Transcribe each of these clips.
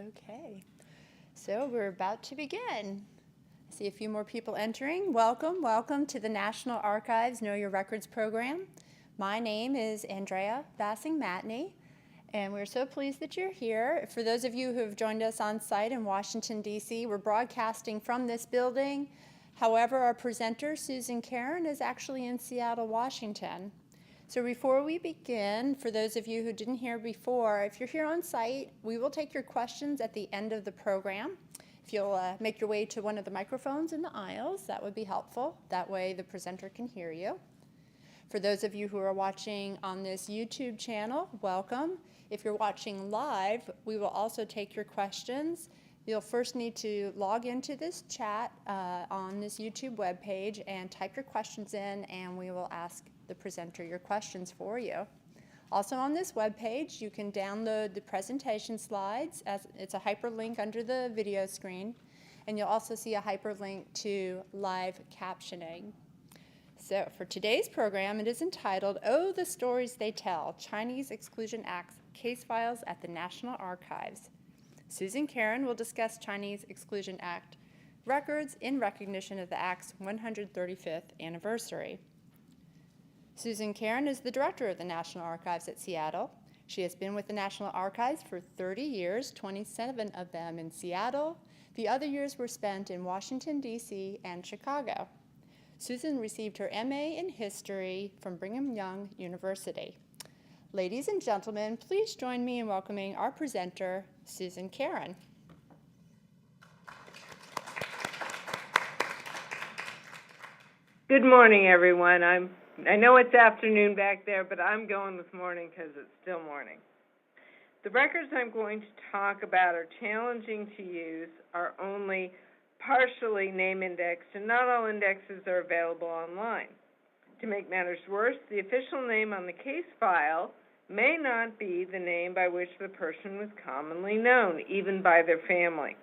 Okay, so we're about to begin. I see a few more people entering. Welcome to the National Archives Know Your Records program. My name is Andrea Bassing-Matney, and we're so pleased that you're here. For those of you who have joined us on site in Washington, D.C., we're broadcasting from this building. However, our presenter, Susan Karren, is actually in Seattle, Washington. So before we begin, for those of you who didn't hear before, if you're here on site, we will take your questions at the end of the program. If you'll make your way to one of the microphones in the aisles, that would be helpful. That way the presenter can hear you. For those of you who are watching on this YouTube channel, welcome. If you're watching live, we will also take your questions. You'll first need to log into this chat on this YouTube webpage and type your questions in, and we will ask the presenter your questions for you. Also on this webpage, you can download the presentation slides. It's a hyperlink under the video screen, and you'll also see a hyperlink to live captioning. So for today's program, it is entitled, Oh, the Stories They Tell, Chinese Exclusion Act Case Files at the National Archives. Susan Karren will discuss Chinese Exclusion Act records in recognition of the Act's 135th anniversary. Susan Karren is the director of the National Archives at Seattle. She has been with the National Archives for 30 years, 27 of them in Seattle. The other years were spent in Washington, D.C. and Chicago. Susan received her MA in History from Brigham Young University. Ladies and gentlemen, please join me in welcoming our presenter, Susan Karren. Good morning, everyone. I know it's afternoon back there, but I'm going with morning because it's still morning. The records I'm going to talk about are challenging to use, are only partially name indexed, and not all indexes are available online. To make matters worse, the official name on the case file may not be the name by which the person was commonly known, even by their family.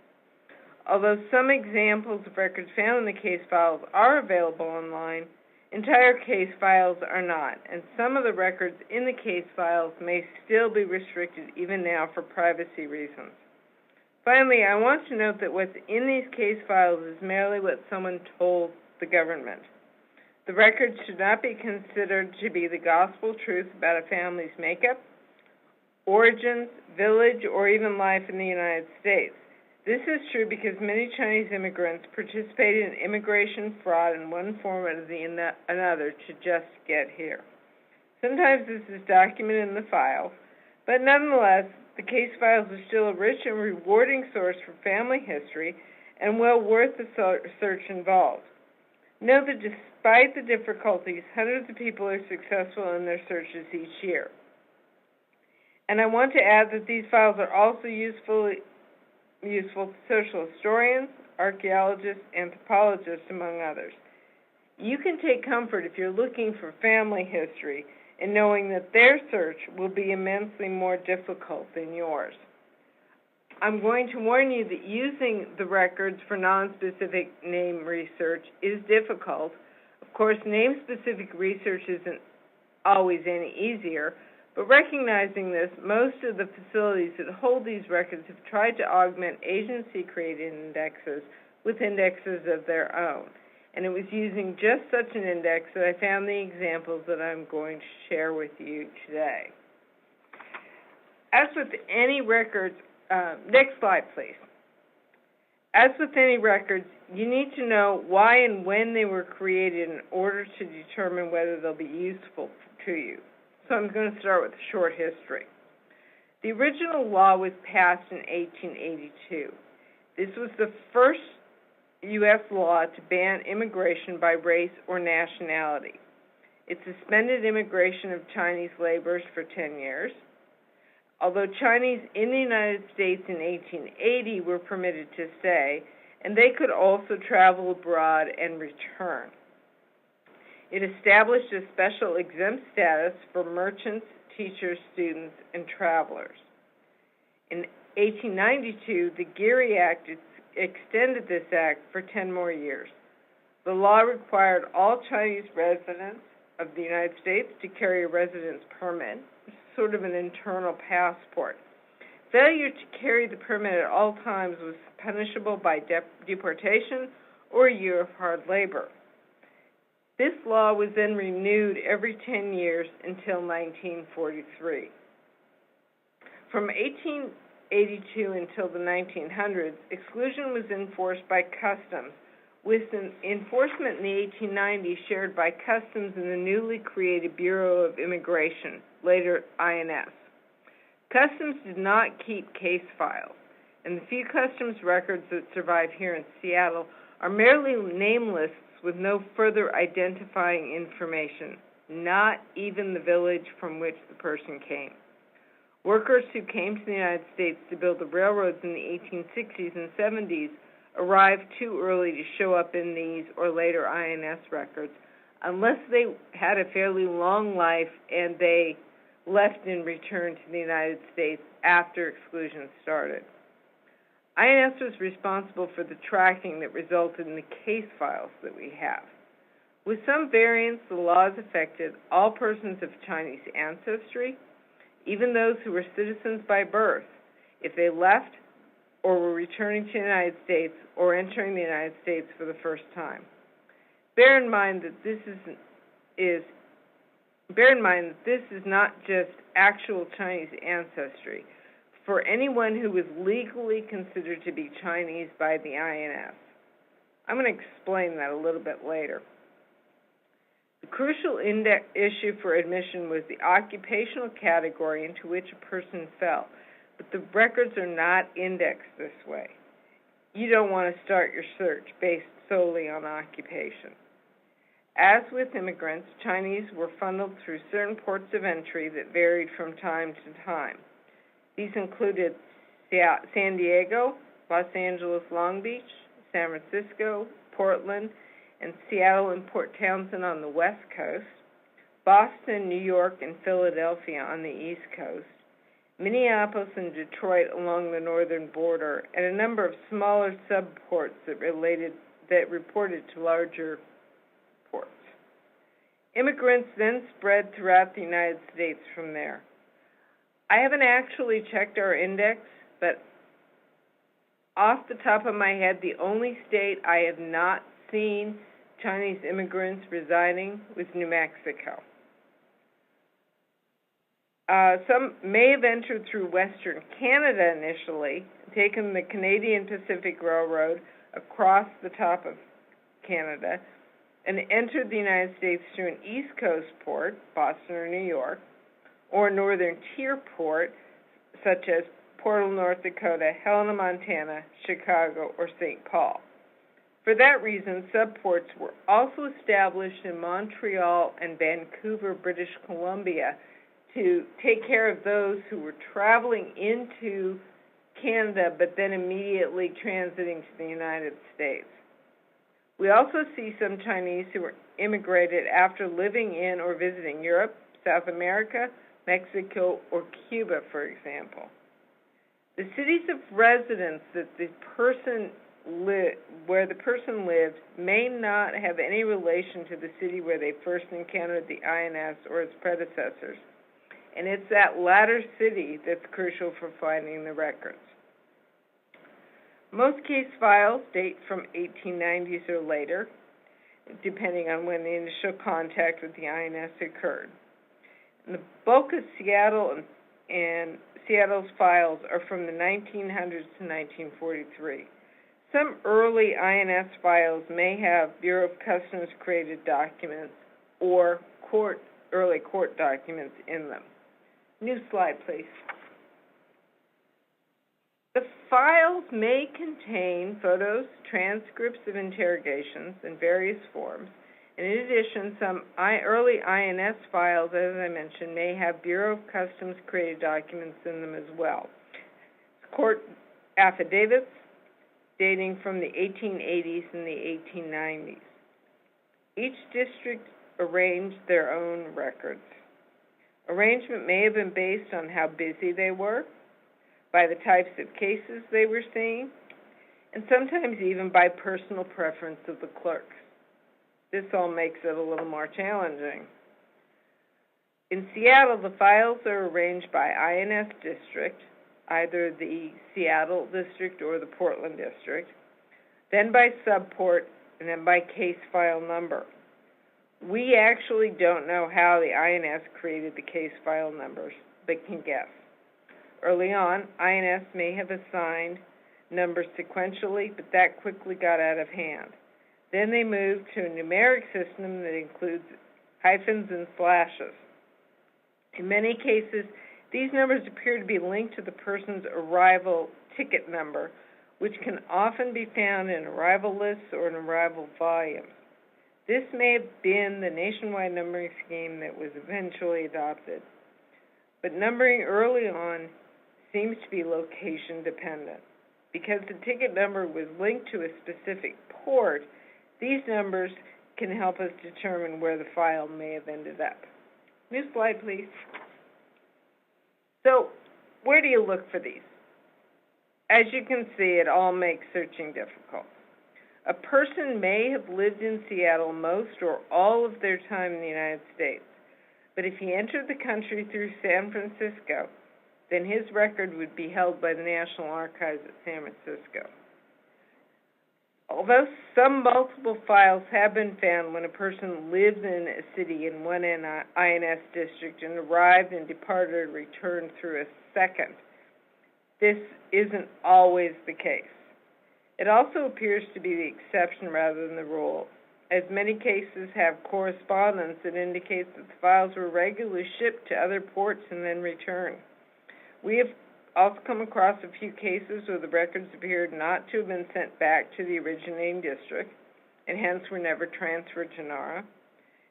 Although some examples of records found in the case files are available online, entire case files are not, and some of the records in the case files may still be restricted even now for privacy reasons. Finally, I want to note that what's in these case files is merely what someone told the government. The records should not be considered to be the gospel truth about a family's makeup, origins, village, or even life in the United States. This is true because many Chinese immigrants participated in immigration fraud in one form or another to just get here. Sometimes this is documented in the files, but nonetheless, the case files are still a rich and rewarding source for family history and well worth the search involved. Note that despite the difficulties, hundreds of people are successful in their searches each year. And I want to add that these files are also useful to social historians, archaeologists, anthropologists, among others. You can take comfort if you're looking for family history in knowing that their search will be immensely more difficult than yours. I'm going to warn you that using the records for non-specific name research is difficult. Of course, name-specific research isn't always any easier, but recognizing this, most of the facilities that hold these records have tried to augment agency-created indexes with indexes of their own. And it was using just such an index that I found the examples that I'm going to share with you today. As with any records, next slide, please. As with any records, you need to know why and when they were created in order to determine whether they'll be useful to you. So I'm going to start with a short history. The original law was passed in 1882. This was the first U.S. law to ban immigration by race or nationality. It suspended immigration of Chinese laborers for 10 years. Although Chinese in the United States in 1880 were permitted to stay, and they could also travel abroad and return. It established a special exempt status for merchants, teachers, students, and travelers. In 1892, the Geary Act extended this act for 10 more years. The law required all Chinese residents of the United States to carry a residence permit, sort of an internal passport. Failure to carry the permit at all times was punishable by deportation or a year of hard labor. This law was then renewed every 10 years until 1943. From 1882 until the 1900s, exclusion was enforced by customs, with an enforcement in the 1890s shared by Customs and the newly created Bureau of Immigration, later INS. Customs did not keep case files, and the few customs records that survive here in Seattle are merely name lists with no further identifying information, not even the village from which the person came. Workers who came to the United States to build the railroads in the 1860s and 70s arrived too early to show up in these or later INS records unless they had a fairly long life and they left and returned to the United States after exclusion started. INS was responsible for the tracking that resulted in the case files that we have. With some variance, the laws affected all persons of Chinese ancestry, even those who were citizens by birth, if they left or were returning to the United States or entering the United States for the first time. Bear in mind that this is not just actual Chinese ancestry for anyone who was legally considered to be Chinese by the INS. I'm going to explain that a little bit later. The crucial issue for admission was the occupational category into which a person fell, but the records are not indexed this way. You don't want to start your search based solely on occupation. As with immigrants, Chinese were funneled through certain ports of entry that varied from time to time. These included San Diego, Los Angeles, Long Beach, San Francisco, Portland, and Seattle and Port Townsend on the west coast, Boston, New York, and Philadelphia on the east coast, Minneapolis and Detroit along the northern border, and a number of smaller subports that reported to larger ports. Immigrants then spread throughout the United States from there. I haven't actually checked our index, but off the top of my head, the only state I have not seen Chinese immigrants residing was New Mexico. Some may have entered through Western Canada initially, taken the Canadian Pacific Railroad across the top of Canada, and entered the United States through an East Coast port, Boston or New York, or a northern tier port, such as Portal, North Dakota, Helena, Montana, Chicago, or St. Paul. For that reason, subports were also established in Montreal and Vancouver, British Columbia, to take care of those who were traveling into Canada but then immediately transiting to the United States. We also see some Chinese who were immigrated after living in or visiting Europe, South America, Mexico, or Cuba, for example. The cities of residence that where the person lived may not have any relation to the city where they first encountered the INS or its predecessors, and it's that latter city that's crucial for finding the records. Most case files date from 1890s or later, depending on when the initial contact with the INS occurred. And the bulk of Seattle and Seattle's files are from the 1900s to 1943. Some early INS files may have Bureau of Customs created documents or early court documents in them. New slide, please. The files may contain photos, transcripts of interrogations in various forms. And in addition, some early INS files, as I mentioned, may have Bureau of Customs created documents in them as well. Court affidavits dating from the 1880s and the 1890s. Each district arranged their own records. Arrangement may have been based on how busy they were, by the types of cases they were seeing, and sometimes even by personal preference of the clerks. This all makes it a little more challenging. In Seattle, the files are arranged by INS district, either the Seattle district or the Portland district, then by subport, and then by case file number. We actually don't know how the INS created the case file numbers, but can guess. Early on, INS may have assigned numbers sequentially, but that quickly got out of hand. Then they moved to a numeric system that includes hyphens and slashes. In many cases, these numbers appear to be linked to the person's arrival ticket number, which can often be found in arrival lists or in arrival volumes. This may have been the nationwide numbering scheme that was eventually adopted. But numbering early on seems to be location dependent. Because the ticket number was linked to a specific port, these numbers can help us determine where the file may have ended up. New slide, please. So, where do you look for these? As you can see, it all makes searching difficult. A person may have lived in Seattle most or all of their time in the United States, but if he entered the country through San Francisco, then his record would be held by the National Archives at San Francisco. Although some multiple files have been found when a person lives in a city in one INS district and arrived and departed or returned through a second, this isn't always the case. It also appears to be the exception rather than the rule, as many cases have correspondence that indicates that the files were regularly shipped to other ports and then returned. We have also come across a few cases where the records appeared not to have been sent back to the originating district, and hence were never transferred to NARA.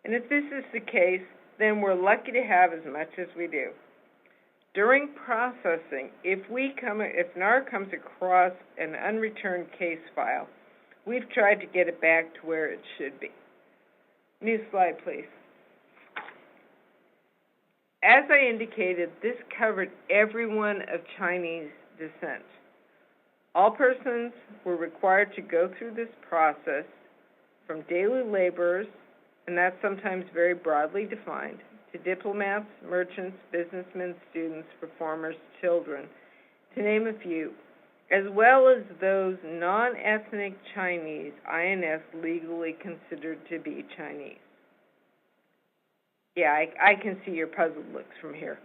And if this is the case, then we're lucky to have as much as we do. During processing, if NARA comes across an unreturned case file, we've tried to get it back to where it should be. New slide, please. As I indicated, this covered everyone of Chinese descent. All persons were required to go through this process, from daily laborers, and that's sometimes very broadly defined, to diplomats, merchants, businessmen, students, performers, children, to name a few, as well as those non-ethnic Chinese INS legally considered to be Chinese. Yeah, I can see your puzzled looks from here.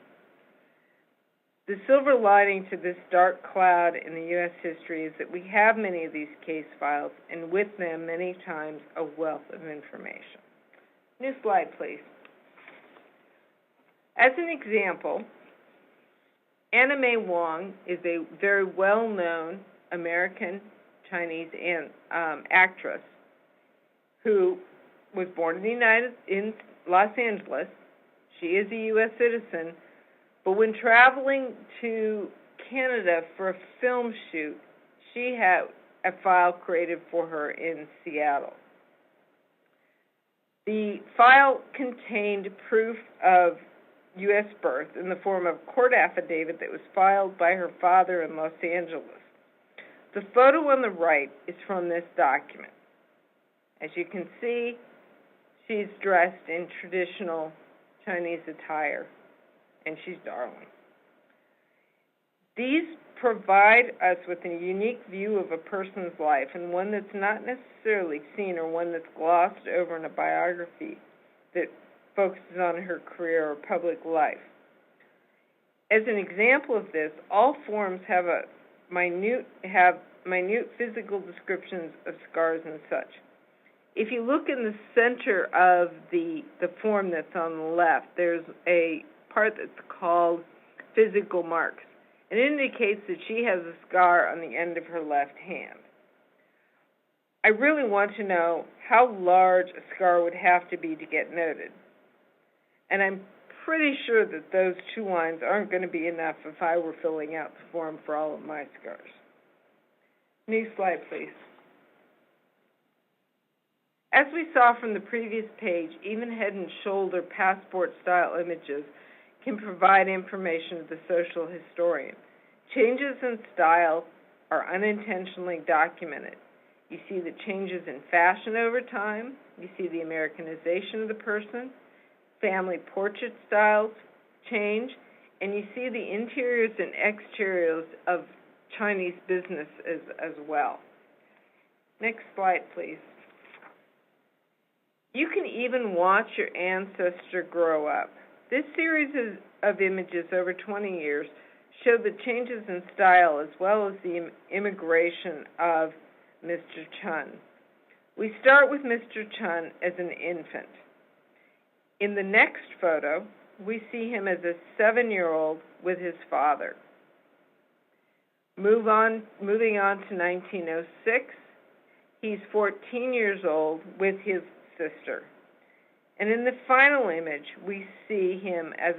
The silver lining to this dark cloud in the U.S. history is that we have many of these case files, and with them, many times, a wealth of information. New slide, please. As an example, Anna May Wong is a very well-known American Chinese actress who was born in Los Angeles. She is a U.S. citizen, but when traveling to Canada for a film shoot, she had a file created for her in Seattle. The file contained proof of U.S. birth in the form of a court affidavit that was filed by her father in Los Angeles. The photo on the right is from this document. As you can see, she's dressed in traditional Chinese attire, and she's darling. These provide us with a unique view of a person's life, and one that's not necessarily seen or one that's glossed over in a biography that focuses on her career or public life. As an example of this, all forms have minute physical descriptions of scars and such. If you look in the center of the form that's on the left, there's a part that's called physical marks. It indicates that she has a scar on the end of her left hand. I really want to know how large a scar would have to be to get noted. And I'm pretty sure that those two lines aren't going to be enough if I were filling out the form for all of my scars. Next slide, please. As we saw from the previous page, even head and shoulder passport-style images can provide information to the social historian. Changes in style are unintentionally documented. You see the changes in fashion over time. You see the Americanization of the person. Family portrait styles change. and you see the interiors and exteriors of Chinese businesses as well. Next slide, please. You can even watch your ancestor grow up. This series of images over 20 years show the changes in style as well as the immigration of Mr. Chun. We start with Mr. Chun as an infant. In the next photo, we see him as a 7-year-old with his father. Moving on to 1906, he's 14 years old with his sister. And in the final image, we see him as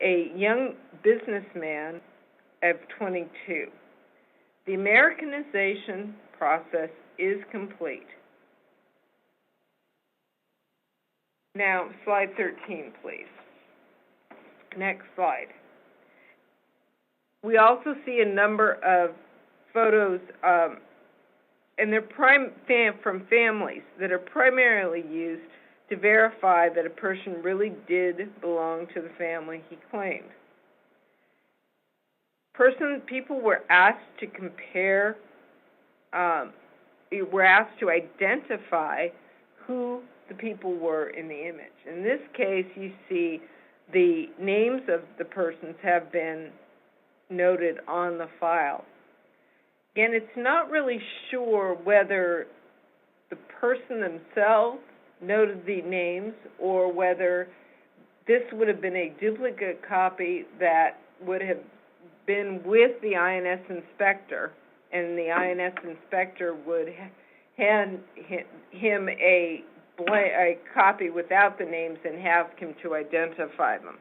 a young businessman of 22. The Americanization process is complete. Now, slide 13, please. Next slide. We also see a number of photos, and they're from families that are primarily used to verify that a person really did belong to the family he claimed. People were asked to compare, were asked to identify who the people were in the image. In this case, you see the names of the persons have been noted on the file. Again, it's not really sure whether the person themselves noted the names or whether this would have been a duplicate copy that would have been with the INS inspector, and the INS inspector would hand him a copy without the names and have him to identify them.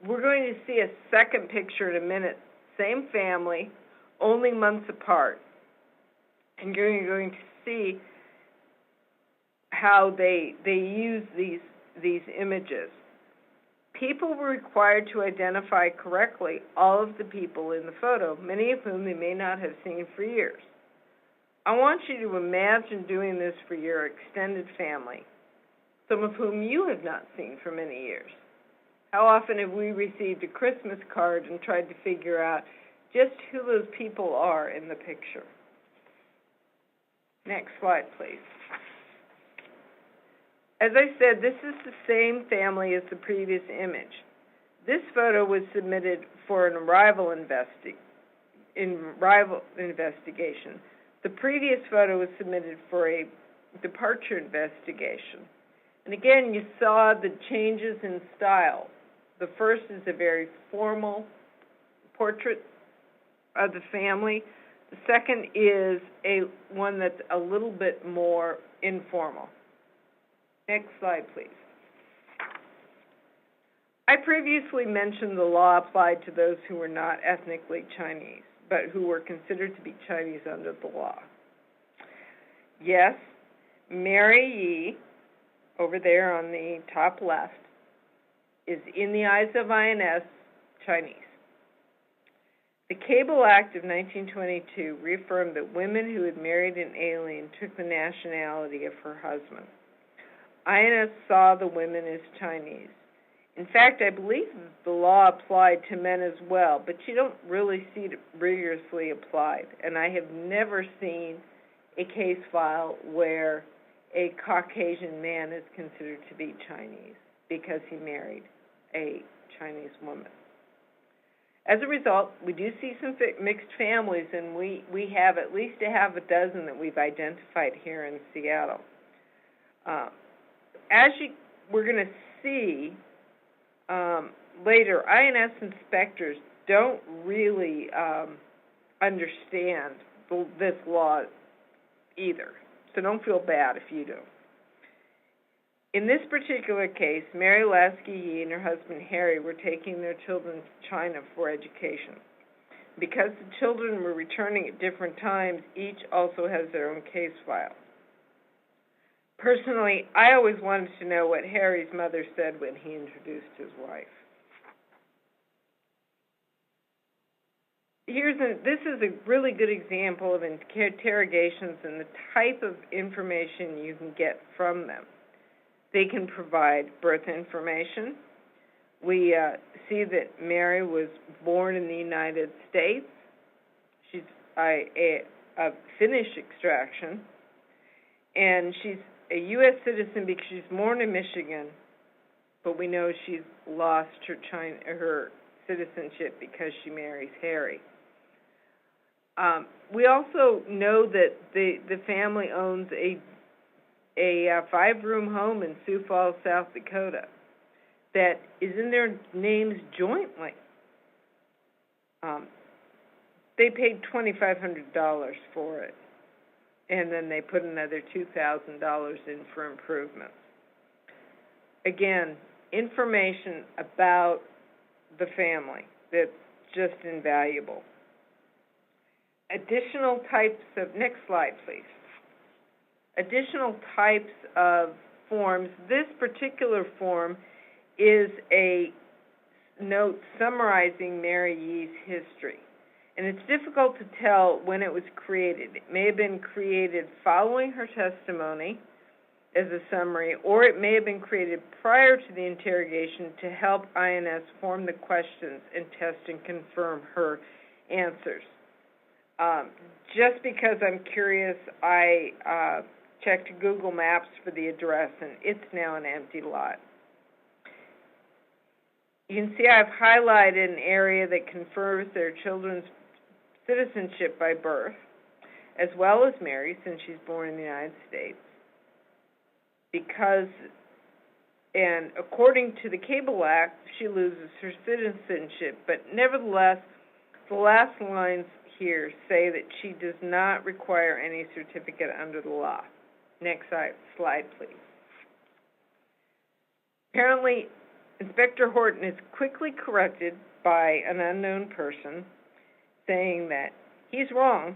We're going to see a second picture in a minute. Same family, only months apart. And you're going to see how they use these images. People were required to identify correctly all of the people in the photo, many of whom they may not have seen for years. I want you to imagine doing this for your extended family, some of whom you have not seen for many years. How often have we received a Christmas card and tried to figure out just who those people are in the picture? Next slide, please. As I said, this is the same family as the previous image. This photo was submitted for an arrival investigation. The previous photo was submitted for a departure investigation. And again, you saw the changes in style. The first is a very formal portrait of the family. The second is one that's a little bit more informal. Next slide, please. I previously mentioned the law applied to those who were not ethnically Chinese, but who were considered to be Chinese under the law. Yes, Mary Yi, over there on the top left, is in the eyes of INS Chinese. The Cable Act of 1922 reaffirmed that women who had married an alien took the nationality of her husband. INS saw the women as Chinese. In fact, I believe the law applied to men as well, but you don't really see it rigorously applied. And I have never seen a case file where a Caucasian man is considered to be Chinese because he married a Chinese woman. As a result, we do see some mixed families, and we have at least a half a dozen that we've identified here in Seattle. We're going to see later, INS inspectors don't really understand this law either, so don't feel bad if you do. In this particular case, Mary Lasky Yi and her husband Harry were taking their children to China for education. Because the children were returning at different times, each also has their own case file. Personally, I always wanted to know what Harry's mother said when he introduced his wife. This is a really good example of interrogations and the type of information you can get from them. They can provide birth information. We see that Mary was born in the United States. She's a Finnish extraction, and she's a U.S. citizen because she's born in Michigan, but we know she's lost her citizenship because she marries Harry. We also know that the family owns a 5-room home in Sioux Falls, South Dakota, that is in their names jointly. They paid $2,500 for it, and then they put another $2,000 in for improvements. Again, information about the family that's just invaluable. Additional types of, next slide please. Additional types of forms. This particular form is a note summarizing Mary Yee's history. And it's difficult to tell when it was created. It may have been created following her testimony as a summary, or it may have been created prior to the interrogation to help INS form the questions and test and confirm her answers. Just because I'm curious, I checked Google Maps for the address, and it's now an empty lot. You can see I've highlighted an area that confers their children's citizenship by birth, as well as Mary, since she's born in the United States. Because, and according to the Cable Act, she loses her citizenship, but nevertheless, the last lines here say that she does not require any certificate under the law. Next slide, please. Apparently, Inspector Horton is quickly corrected by an unknown person saying that he's wrong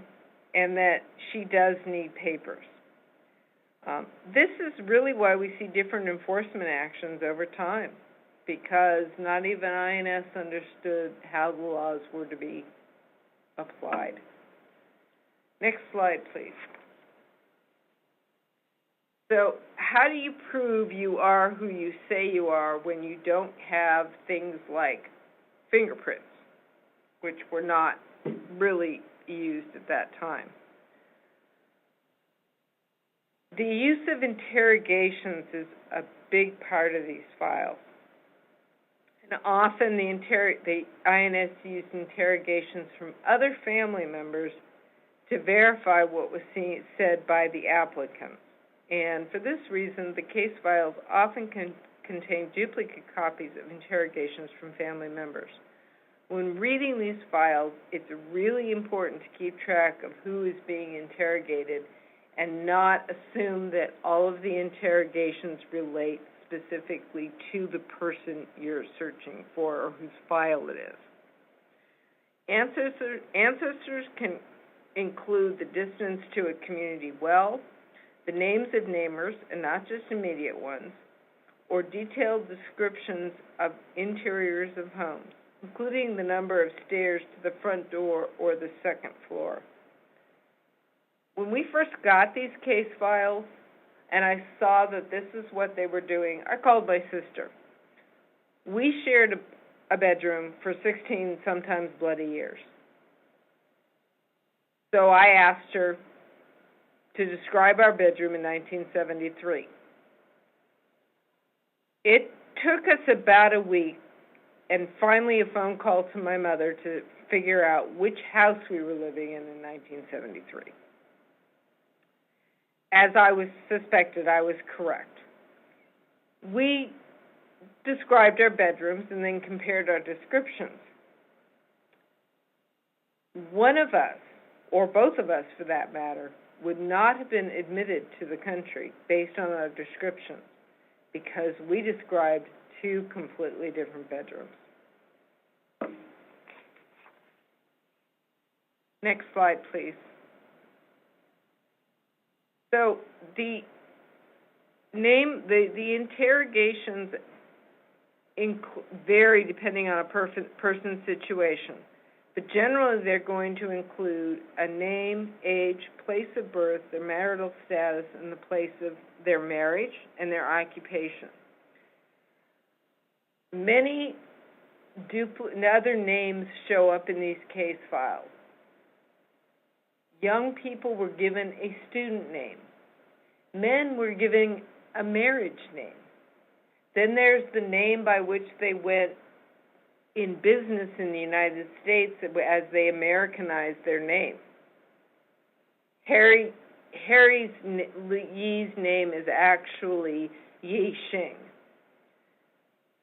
and that she does need papers. This is really why we see different enforcement actions over time, because not even INS understood how the laws were to be applied. Next slide, please. So, how do you prove you are who you say you are when you don't have things like fingerprints, which were not really used at that time? The use of interrogations is a big part of these files. And often the INS used interrogations from other family members to verify what was said by the applicant. And for this reason, the case files often contain duplicate copies of interrogations from family members. When reading these files, it's really important to keep track of who is being interrogated and not assume that all of the interrogations relate specifically to the person you're searching for or whose file it is. Ancestors can include the distance to a community well, the names of neighbors, and not just immediate ones, or detailed descriptions of interiors of homes, including the number of stairs to the front door or the second floor. When we first got these case files, and I saw that this is what they were doing, I called my sister. We shared a bedroom for 16 sometimes bloody years. So I asked her to describe our bedroom in 1973. It took us about a week and finally a phone call to my mother to figure out which house we were living in 1973. As I was suspected, I was correct. We described our bedrooms and then compared our descriptions. One of us, or both of us for that matter, would not have been admitted to the country based on our descriptions because we described two completely different bedrooms. Next slide, please. So the interrogations vary depending on a person's situation. but generally they're going to include a name, age, place of birth, their marital status, and the place of their marriage and their occupation. Many other names show up in these case files. Young people were given a student name. Men were given a marriage name. Then there's the name by which they went in business in the United States as they Americanized their name. Harry's Yi's name is actually Yi Xing.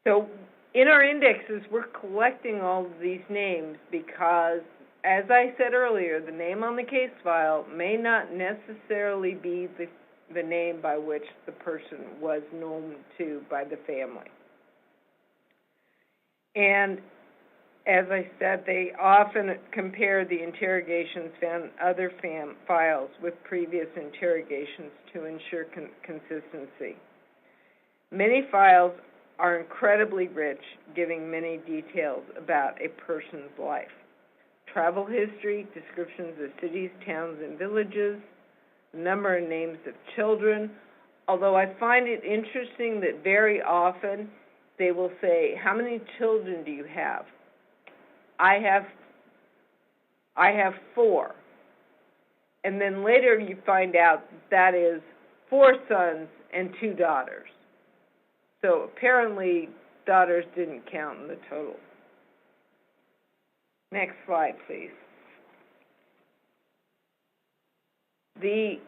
So in our indexes, we're collecting all of these names because, as I said earlier, the name on the case file may not necessarily be the name by which the person was known to by the family. And as I said, they often compare the interrogations found in other files with previous interrogations to ensure consistency. Many files are incredibly rich, giving many details about a person's life. Travel history, descriptions of cities, towns, and villages, number and names of children, although I find it interesting that very often they will say, how many children do you have? I have 4. And then later you find out that is 4 sons and 2 daughters. So apparently daughters didn't count in the total. Next slide, please. The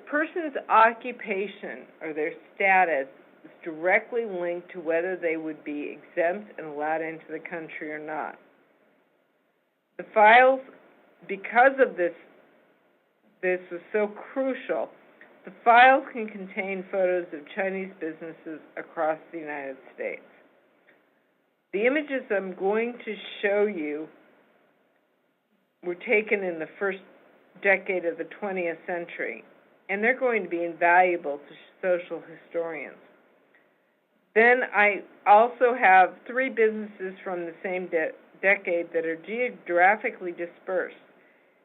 person's occupation or their status is directly linked to whether they would be exempt and allowed into the country or not. The files, because of this was so crucial, the files can contain photos of Chinese businesses across the United States. The images I'm going to show you were taken in the first decade of the 20th century, and they're going to be invaluable to social historians. Then I also have 3 businesses from the same decade that are geographically dispersed.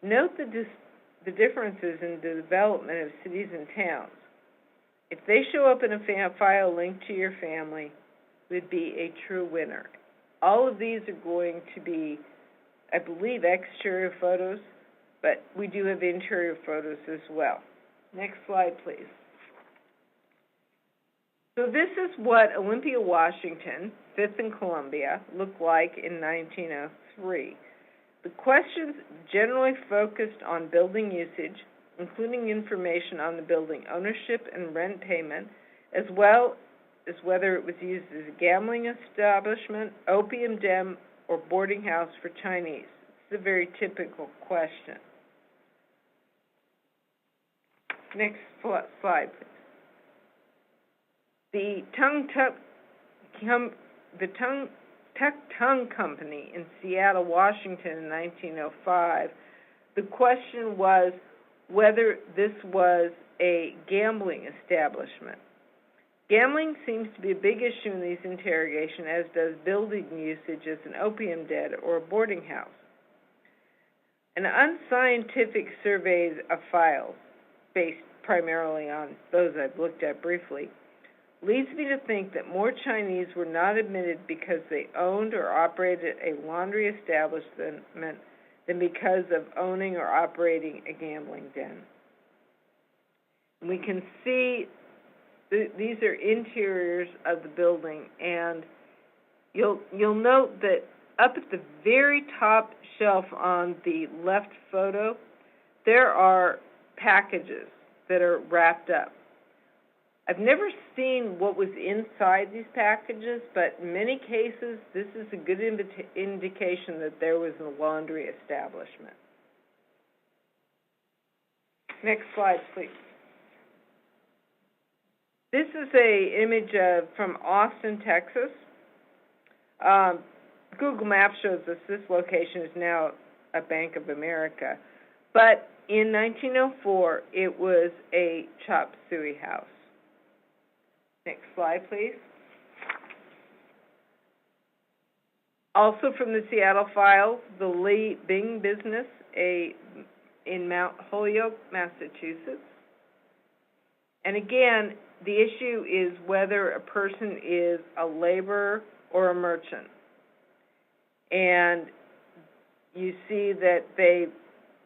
Note the differences in the development of cities and towns. If they show up in a file linked to your family, it would be a true winner. All of these are going to be, I believe, exterior photos, but we do have interior photos as well. Next slide, please. So this is what Olympia, Washington, 5th and Columbia, looked like in 1903. The questions generally focused on building usage, including information on the building ownership and rent payment, as well as whether it was used as a gambling establishment, opium den, or boarding house for Chinese. It's a very typical question. Next slide, please. The Tung Company in Seattle, Washington in 1905, the question was whether this was a gambling establishment. Gambling seems to be a big issue in these interrogations, as does building usage as an opium den or a boarding house. An unscientific survey of files, based primarily on those I've looked at briefly, leads me to think that more Chinese were not admitted because they owned or operated a laundry establishment than because of owning or operating a gambling den. And we can see these are interiors of the building, and you'll note that up at the very top shelf on the left photo, there are packages that are wrapped up. I've never seen what was inside these packages, but in many cases, this is a good indication that there was a laundry establishment. Next slide, please. This is an image from Austin, Texas. Google Maps shows us this location is now a Bank of America, but in 1904, it was a chop suey house. Next slide, please. Also from the Seattle files, the Lee Bing business in Mount Holyoke, Massachusetts. And again, the issue is whether a person is a laborer or a merchant. And you see that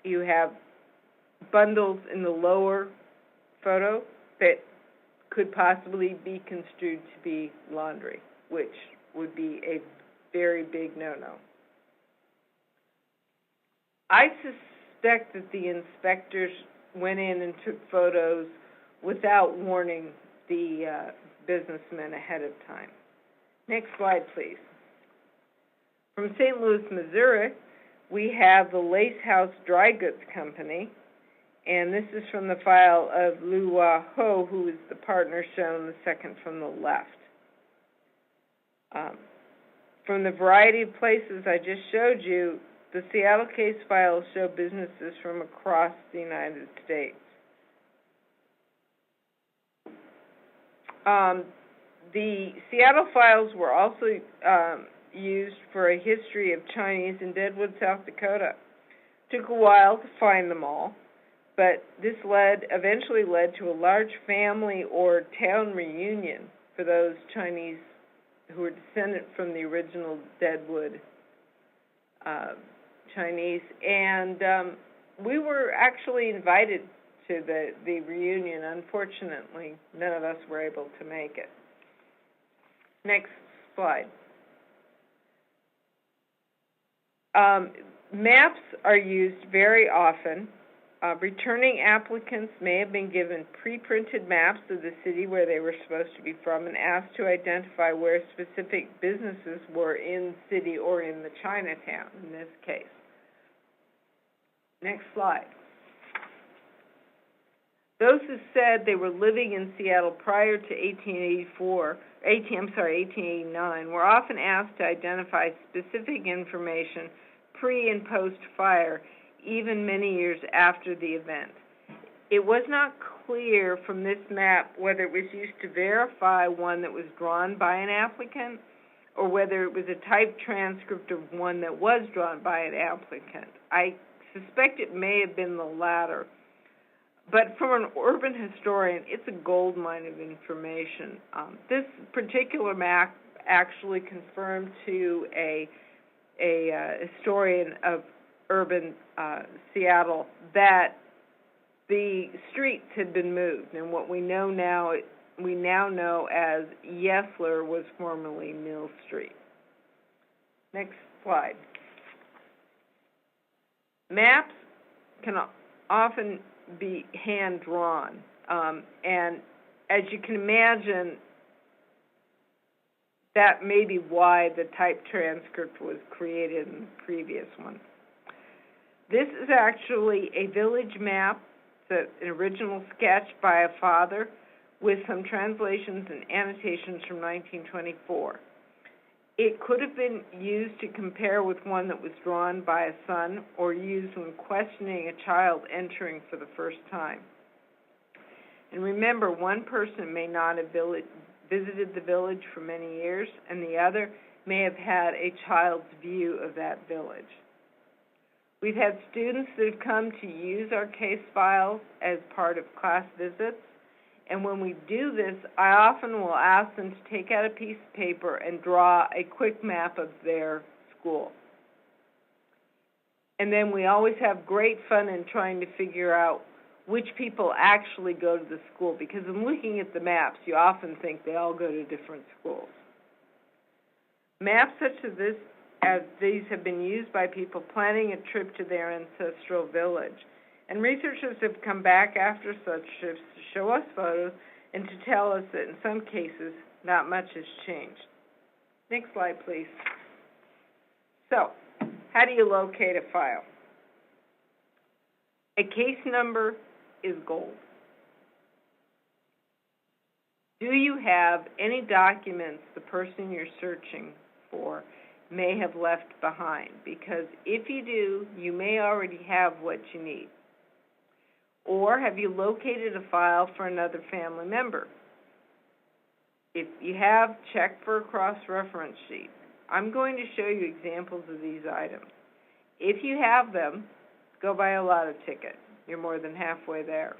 you have bundles in the lower photo that could possibly be construed to be laundry, which would be a very big no-no. I suspect that the inspectors went in and took photos without warning the businessmen ahead of time. Next slide, please. From St. Louis, Missouri, we have the Lace House Dry Goods Company, and this is from the file of Lu Hua Ho, who is the partner shown the second from the left. From the variety of places I just showed you, the Seattle case files show businesses from across the United States. The Seattle files were also used for a history of Chinese in Deadwood, South Dakota. Took a while to find them all, but this eventually led to a large family or town reunion for those Chinese who were descendant from the original Deadwood Chinese, and we were actually invited to the reunion. Unfortunately, none of us were able to make it. Next slide. Maps are used very often. Returning applicants may have been given pre-printed maps of the city where they were supposed to be from and asked to identify where specific businesses were in the city or in the Chinatown, in this case. Next slide. Those who said they were living in Seattle prior to 1889 were often asked to identify specific information pre- and post-fire, even many years after the event. It was not clear from this map whether it was used to verify one that was drawn by an applicant or whether it was a typed transcript of one that was drawn by an applicant. I suspect it may have been the latter. But from an urban historian, it's a gold mine of information. This particular map actually confirmed to a historian of urban Seattle that the streets had been moved, and what we now know as Yesler was formerly Mill Street. Next slide. Maps can often be hand-drawn, and as you can imagine, that may be why the typed transcript was created in the previous one. This is actually a village map. It's an original sketch by a father with some translations and annotations from 1924. It could have been used to compare with one that was drawn by a son or used when questioning a child entering for the first time. And remember, one person may not have visited the village for many years, and the other may have had a child's view of that village. We've had students that have come to use our case files as part of class visits, and when we do this, I often will ask them to take out a piece of paper and draw a quick map of their school. And then we always have great fun in trying to figure out which people actually go to the school, because in looking at the maps, you often think they all go to different schools. Maps such as these have been used by people planning a trip to their ancestral village. And researchers have come back after such trips to show us photos and to tell us that in some cases, not much has changed. Next slide, please. So, how do you locate a file? A case number is gold. Do you have any documents the person you're searching for may have left behind? Because if you do, you may already have what you need. Or have you located a file for another family member? If you have, check for a cross-reference sheet. I'm going to show you examples of these items. If you have them, go buy a lotto ticket. You're more than halfway there,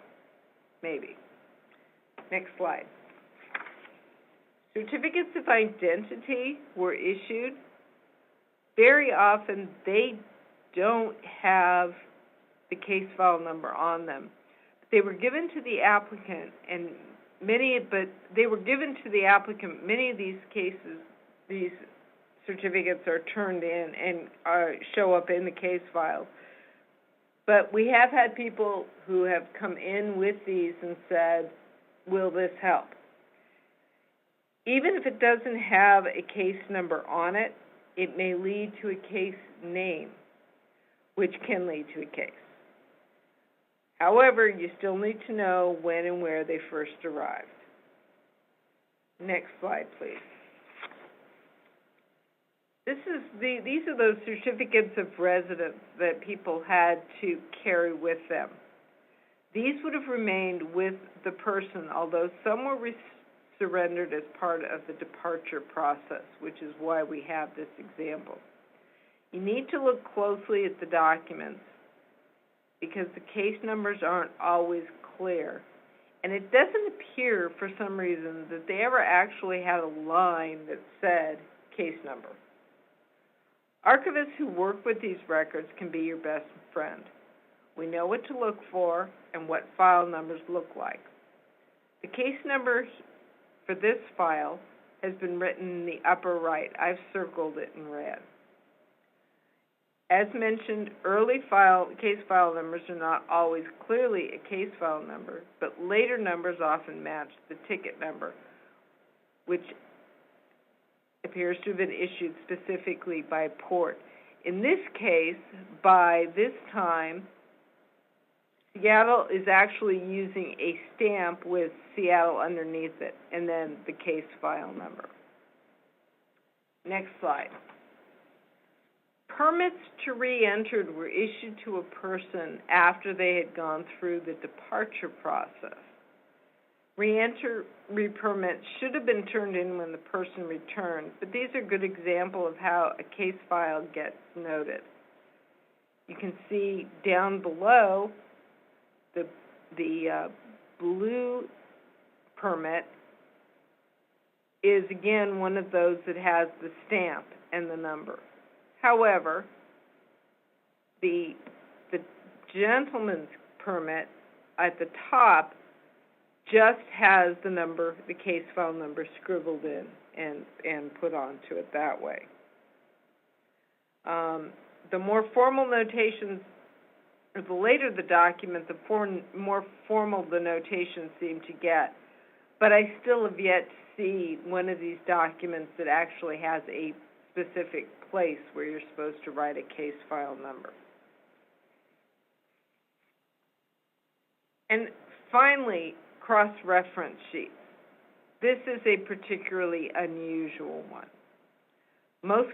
maybe. Next slide. Certificates of identity were issued. Very often they don't have the case file number on them. They were given to the applicant, and many of these cases, these certificates are turned in and show up in the case files. But we have had people who have come in with these and said, will this help? Even if it doesn't have a case number on it, it may lead to a case name, which can lead to a case. However, you still need to know when and where they first arrived. Next slide, please. These are those certificates of residence that people had to carry with them. These would have remained with the person, although some were surrendered as part of the departure process, which is why we have this example. You need to look closely at the documents because the case numbers aren't always clear. And it doesn't appear, for some reason, that they ever actually had a line that said case number. Archivists who work with these records can be your best friend. We know what to look for and what file numbers look like. The case number for this file has been written in the upper right. I've circled it in red. As mentioned, early case file numbers are not always clearly a case file number, but later numbers often match the ticket number, which appears to have been issued specifically by port. In this case, by this time, Seattle is actually using a stamp with Seattle underneath it, and then the case file number. Next slide. Permits to re-enter were issued to a person after they had gone through the departure process. Re-entry permits should have been turned in when the person returned, but these are a good example of how a case file gets noted. You can see down below the blue permit is again one of those that has the stamp and the number. However, the gentleman's permit at the top just has the number, the case file number scribbled in and put onto it that way. The more formal notations, or the later the document, the more formal the notations seem to get. But I still have yet to see one of these documents that actually has a specific place where you're supposed to write a case file number. And finally, cross-reference sheets. This is a particularly unusual one. Most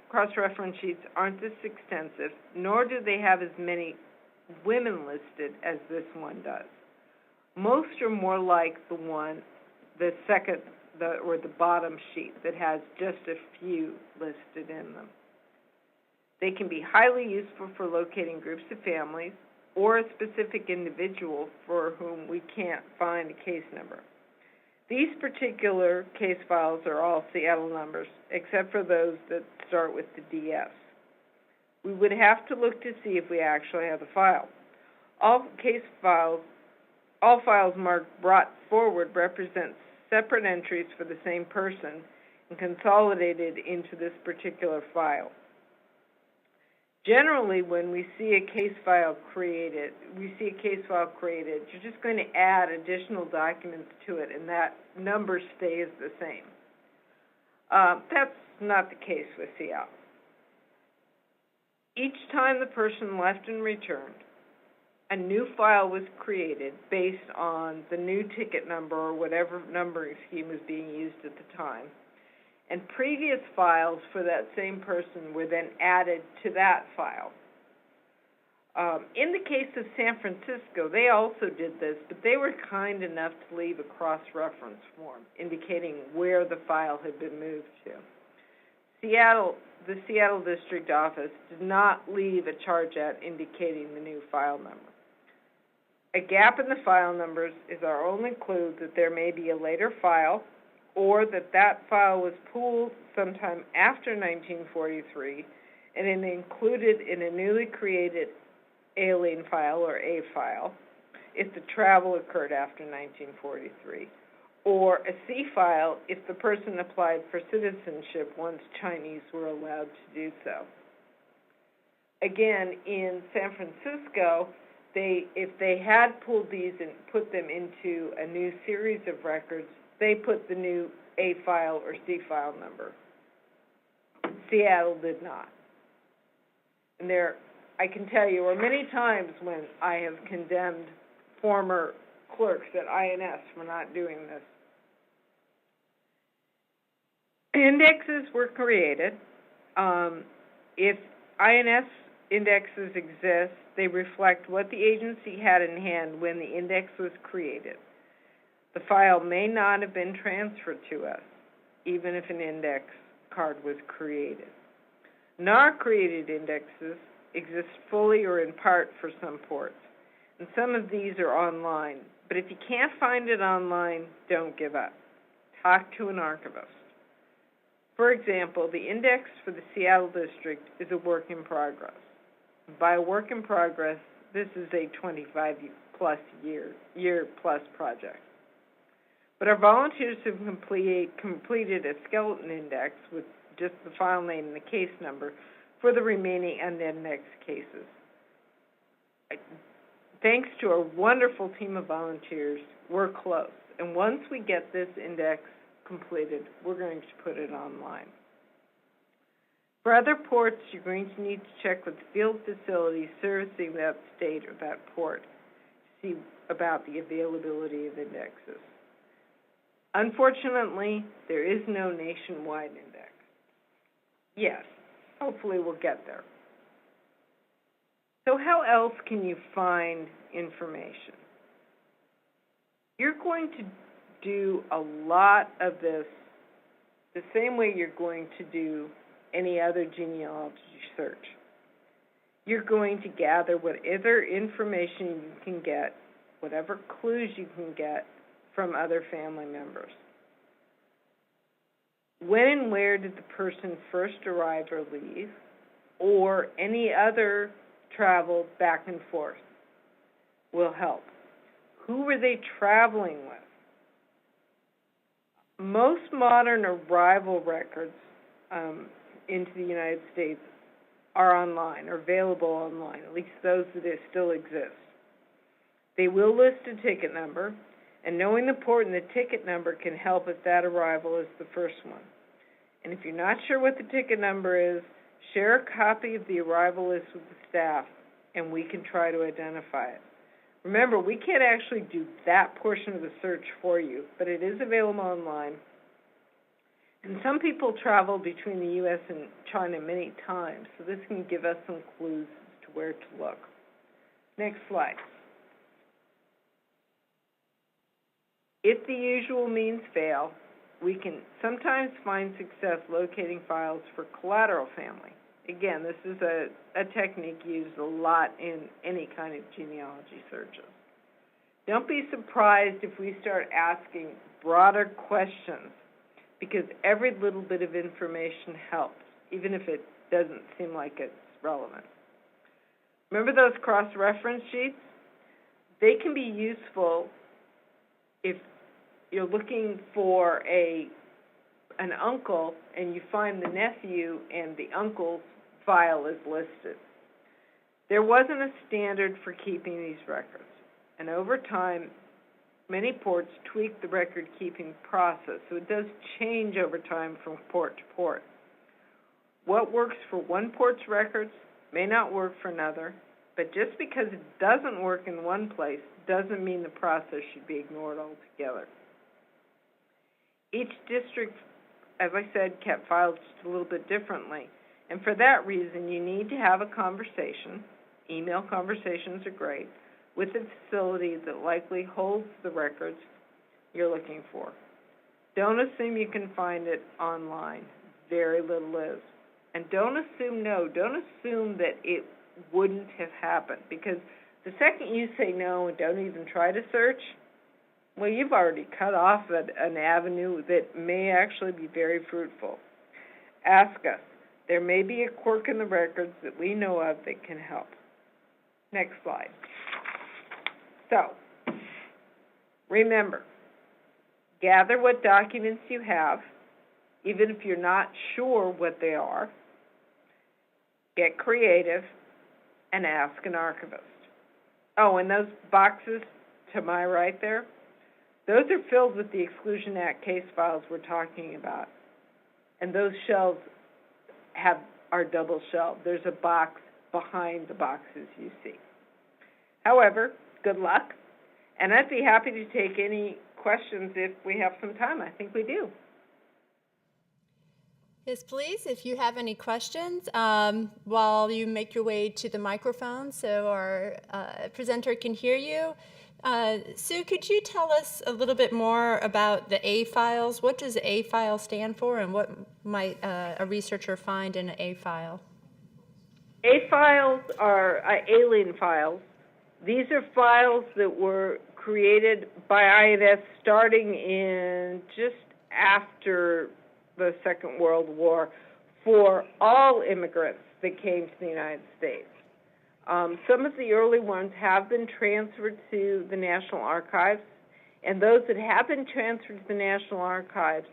cross-reference sheets aren't this extensive, nor do they have as many women listed as this one does. Most are more like the bottom sheet that has just a few listed in them. They can be highly useful for locating groups of families or a specific individual for whom we can't find a case number. These particular case files are all Seattle numbers, except for those that start with the DS. We would have to look to see if we actually have the file. All files marked brought forward represent separate entries for the same person and consolidated into this particular file. Generally, when we see a case file created, you're just going to add additional documents to it, and that number stays the same. That's not the case with Seattle. Each time the person left and returned, a new file was created based on the new ticket number or whatever numbering scheme was being used at the time. And previous files for that same person were then added to that file. In the case of San Francisco, they also did this, but they were kind enough to leave a cross-reference form indicating where the file had been moved to. the Seattle District Office did not leave a charge out indicating the new file number. A gap in the file numbers is our only clue that there may be a later file, or that file was pulled sometime after 1943 and is included in a newly created alien file, or A file, if the travel occurred after 1943, or a C file if the person applied for citizenship once Chinese were allowed to do so. Again, in San Francisco, if they had pulled these and put them into a new series of records, they put the new A file or C file number. Seattle did not. And I can tell you, are many times when I have condemned former clerks at INS for not doing this. Indexes were created. If INS indexes exist, they reflect what the agency had in hand when the index was created. The file may not have been transferred to us, even if an index card was created. NAR-created indexes exist fully or in part for some ports, and some of these are online. But if you can't find it online, don't give up. Talk to an archivist. For example, the index for the Seattle District is a work in progress. By work in progress, this is a 25-plus year plus project. But our volunteers have completed a skeleton index with just the file name and the case number for the remaining unindexed cases. Thanks to our wonderful team of volunteers, we're close. And once we get this index completed, we're going to put it online. For other ports, you're going to need to check with field facilities servicing that state or that port to see about the availability of indexes. Unfortunately, there is no nationwide index. Yes, hopefully we'll get there. So how else can you find information? You're going to do a lot of this the same way you're going to do any other genealogy search. You're going to gather whatever information you can get, whatever clues you can get from other family members. When and where did the person first arrive or leave, or any other travel back and forth will help. Who were they traveling with? Most modern arrival records into the United States are online, or available online, at least those that still exist. They will list a ticket number, and knowing the port and the ticket number can help if that arrival is the first one. And if you're not sure what the ticket number is, share a copy of the arrival list with the staff, and we can try to identify it. Remember, we can't actually do that portion of the search for you, but it is available online. And some people travel between the U.S. and China many times, so this can give us some clues as to where to look. Next slide. If the usual means fail, we can sometimes find success locating files for collateral family. Again, this is a technique used a lot in any kind of genealogy searches. Don't be surprised if we start asking broader questions, because every little bit of information helps, even if it doesn't seem like it's relevant. Remember those cross-reference sheets? They can be useful if you're looking for an uncle and you find the nephew and the uncle's file is listed. There wasn't a standard for keeping these records, and over time, many ports tweak the record-keeping process, so it does change over time from port to port. What works for one port's records may not work for another, but just because it doesn't work in one place doesn't mean the process should be ignored altogether. Each district, as I said, kept files just a little bit differently, and for that reason, you need to have a conversation. Email conversations are great, with a facility that likely holds the records you're looking for. Don't assume you can find it online. very little is. And don't assume no. Don't assume that it wouldn't have happened, because the second you say no and don't even try to search, well, you've already cut off an avenue that may actually be very fruitful. Ask us. There may be a quirk in the records that we know of that can help. Next slide. So, remember, gather what documents you have, even if you're not sure what they are. Get creative and ask an archivist. Oh, and those boxes to my right there, those are filled with the Exclusion Act case files we're talking about. And those shelves are double shelved. There's a box behind the boxes you see. However, good luck. And I'd be happy to take any questions if we have some time. I think we do. Yes, please, if you have any questions, while you make your way to the microphone so our presenter can hear you. Sue, could you tell us a little bit more about the A files? What does A file stand for, and what might a researcher find in an A file? A files are alien files. These are files that were created by INS starting in just after the Second World War for all immigrants that came to the United States. Some of the early ones have been transferred to the National Archives, and those that have been transferred to the National Archives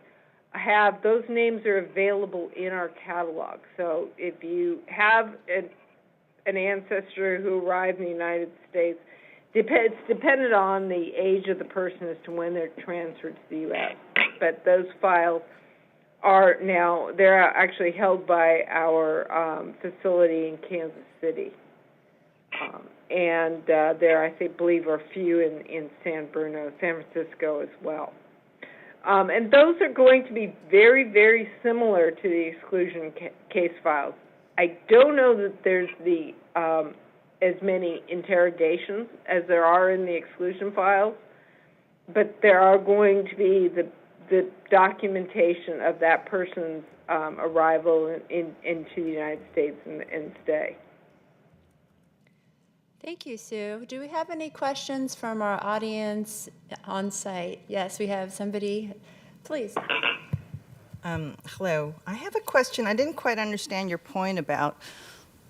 those names are available in our catalog. So if you have an ancestor who arrived in the United States, it's dependent on the age of the person as to when they're transferred to the U.S. But those files they're actually held by our facility in Kansas City. And there, I believe, are a few in San Francisco as well. And those are going to be very, very similar to the exclusion case files. I don't know that there's as many interrogations as there are in the exclusion files, but there are going to be the documentation of that person's arrival into the United States and stay. Thank you, Sue. Do we have any questions from our audience on site? Yes, we have somebody. Please. Hello. I have a question. I didn't quite understand your point about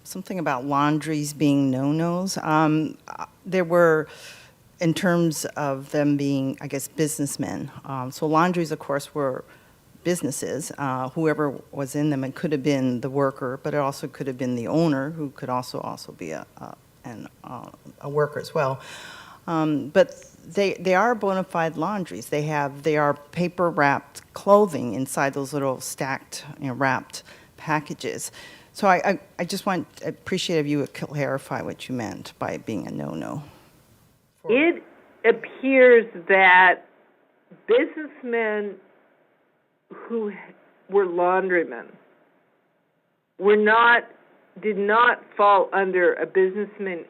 something about laundries being no-nos. There were, in terms of them being, I guess, businessmen. So laundries, of course, were businesses. Whoever was in them, it could have been the worker, but it also could have been the owner, who could also be a worker as well. But they are bona fide laundries. They are paper wrapped clothing inside those little stacked, wrapped packages. So I just appreciate if you would clarify what you meant by it being a no-no. It appears that businessmen who were laundrymen did not fall under a businessman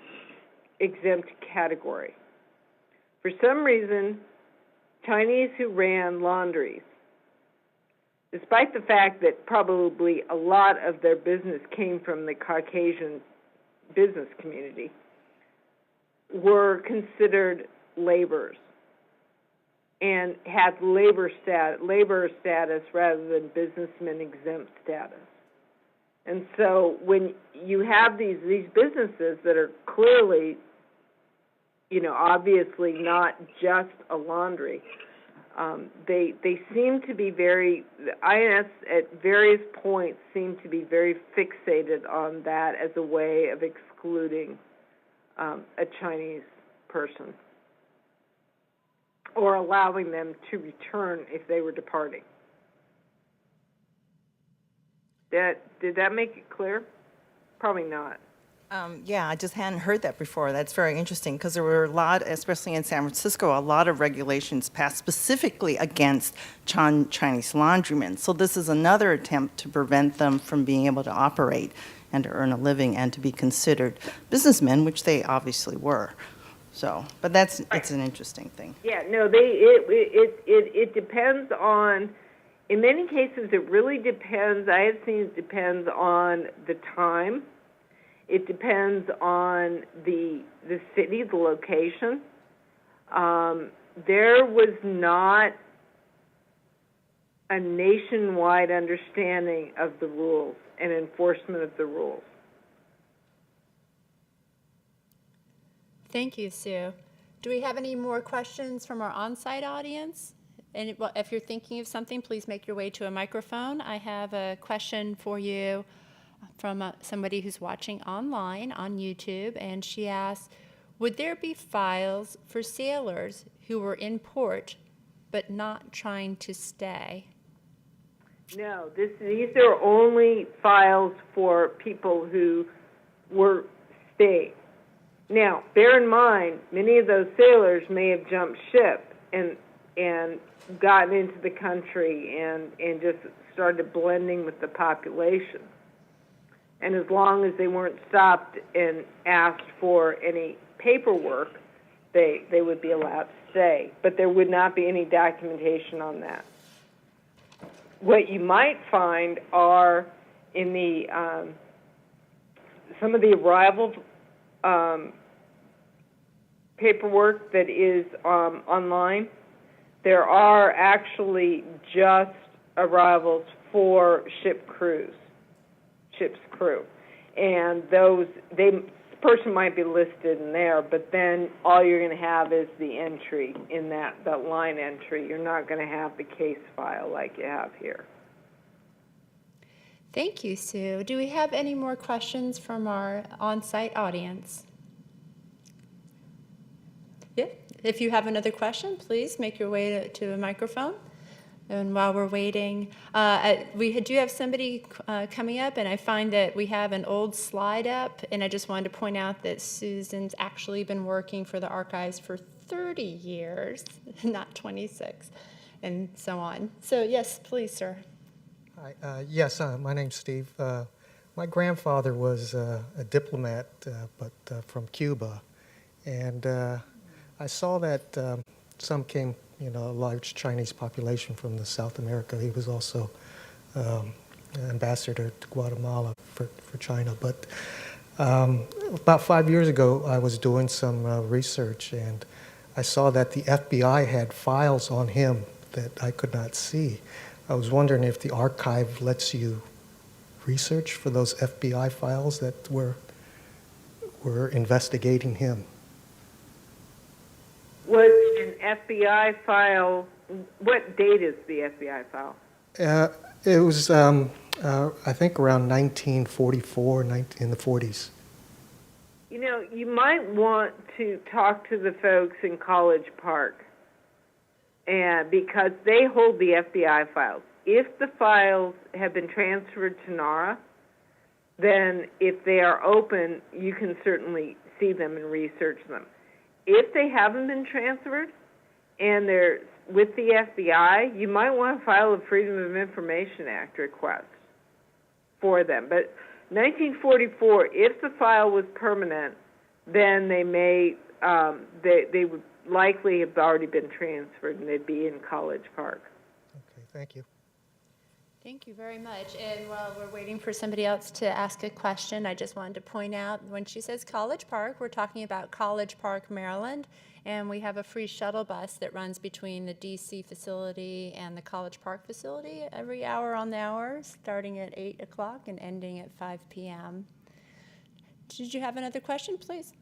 exempt category. For some reason, Chinese who ran laundries, despite the fact that probably a lot of their business came from the Caucasian business community, were considered laborers and had labor status rather than businessman exempt status. And so when you have these businesses that are clearly, obviously not just a laundry, they seem to be the INS at various points seem to be very fixated on that as a way of excluding a Chinese person or allowing them to return if they were departing. Did that make it clear? Probably not. Yeah, I just hadn't heard that before. That's very interesting because there were a lot, especially in San Francisco, a lot of regulations passed specifically against Chinese laundrymen. So this is another attempt to prevent them from being able to operate and to earn a living and to be considered businessmen, which they obviously were. So, but it's an interesting thing. Yeah, no, it depends on In many cases, it really depends. I have seen it depends on the time. It depends on the city, the location. There was not a nationwide understanding of the rules and enforcement of the rules. Thank you, Sue. Do we have any more questions from our on-site audience? And if you're thinking of something, please make your way to a microphone. I have a question for you from somebody who's watching online on YouTube, and she asks, would there be files for sailors who were in port but not trying to stay? No, these are only files for people who were staying. Now, bear in mind, many of those sailors may have jumped ship and gotten into the country and just started blending with the population. And as long as they weren't stopped and asked for any paperwork, they would be allowed to stay. But there would not be any documentation on that. What you might find are in the some of the arrival paperwork that is online. There are actually just arrivals for ship's crew, and the person might be listed in there, but then all you're going to have is the entry in that line entry. You're not going to have the case file like you have here. Thank you, Sue. Do we have any more questions from our on-site audience? Yeah. If you have another question, please make your way to a microphone. And while we're waiting, we do have somebody coming up, and I find that we have an old slide up, and I just wanted to point out that Susan's actually been working for the archives for 30 years, not 26, and so on. So yes, please, sir. Hi, yes, my name's Steve. My grandfather was a diplomat, but from Cuba, and I saw that some came, a large Chinese population from the South America. He was also ambassador to Guatemala for China. But about 5 years ago, I was doing some research, and I saw that the FBI had files on him that I could not see. I was wondering if the archive lets you research for those FBI files that were investigating him. Was an FBI file, what date is the FBI file? It was, I think, around 1944, in the 40s. You might want to talk to the folks in College Park, and because they hold the FBI files. If the files have been transferred to NARA, then if they are open, you can certainly see them and research them. If they haven't been transferred and they're with the FBI, you might want to file a Freedom of Information Act request for them. But 1944, if the file was permanent, then they may they would likely have already been transferred and they'd be in College Park. Okay, thank you. Thank you very much. And while we're waiting for somebody else to ask a question, I just wanted to point out when she says College Park, we're talking about College Park, Maryland, and we have a free shuttle bus that runs between the DC facility and the College Park facility every hour on the hour, starting at 8 o'clock and ending at 5 p.m. Did you have another question, please?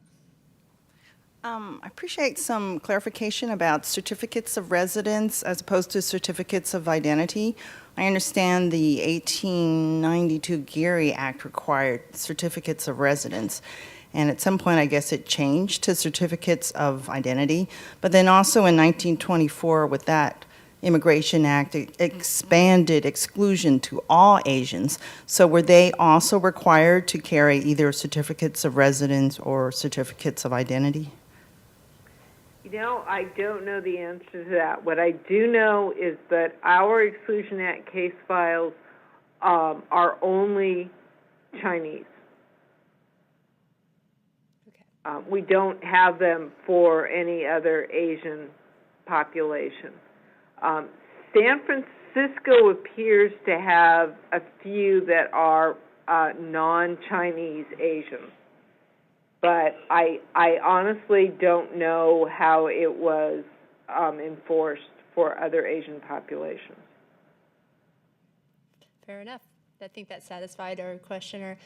I appreciate some clarification about certificates of residence as opposed to certificates of identity. I understand the 1892 Geary Act required certificates of residence, and at some point I guess it changed to certificates of identity. But then also in 1924 with that Immigration Act, it expanded exclusion to all Asians. So were they also required to carry either certificates of residence or certificates of identity? I don't know the answer to that. What I do know is that our Exclusion Act case files are only Chinese. Okay. We don't have them for any other Asian population. San Cisco appears to have a few that are non-Chinese Asians, but I honestly don't know how it was enforced for other Asian populations. Fair enough. I think that satisfied our questioner.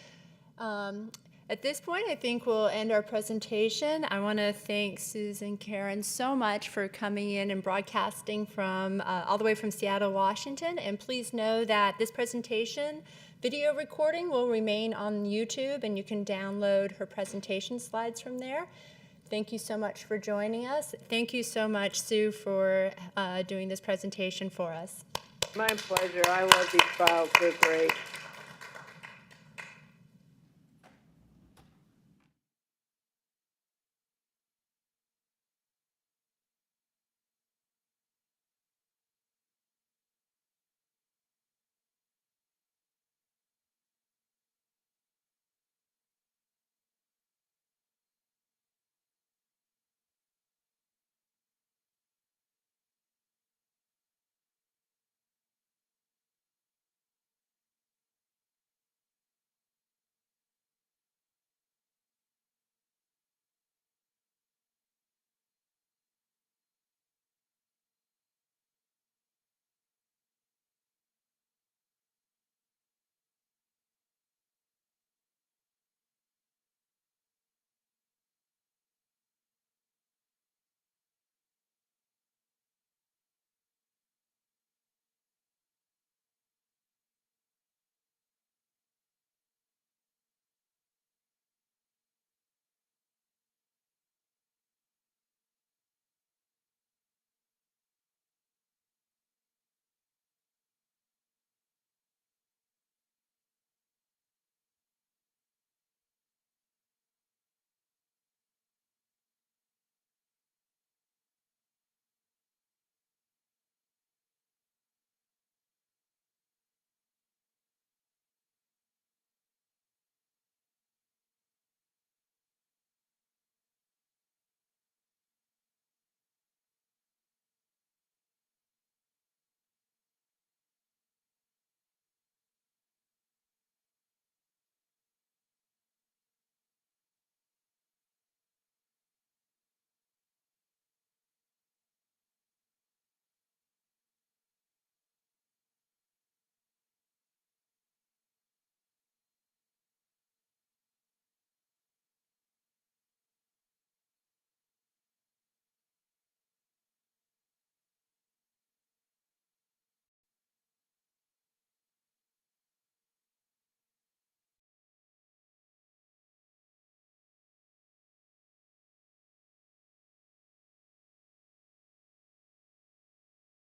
At this point, I think we'll end our presentation. I want to thank Susan Karren so much for coming in and broadcasting from all the way from Seattle, Washington. And please know that this presentation video recording will remain on YouTube, and you can download her presentation slides from there. Thank you so much for joining us. Thank you so much, Sue, for doing this presentation for us. My pleasure. I love these files. They're great.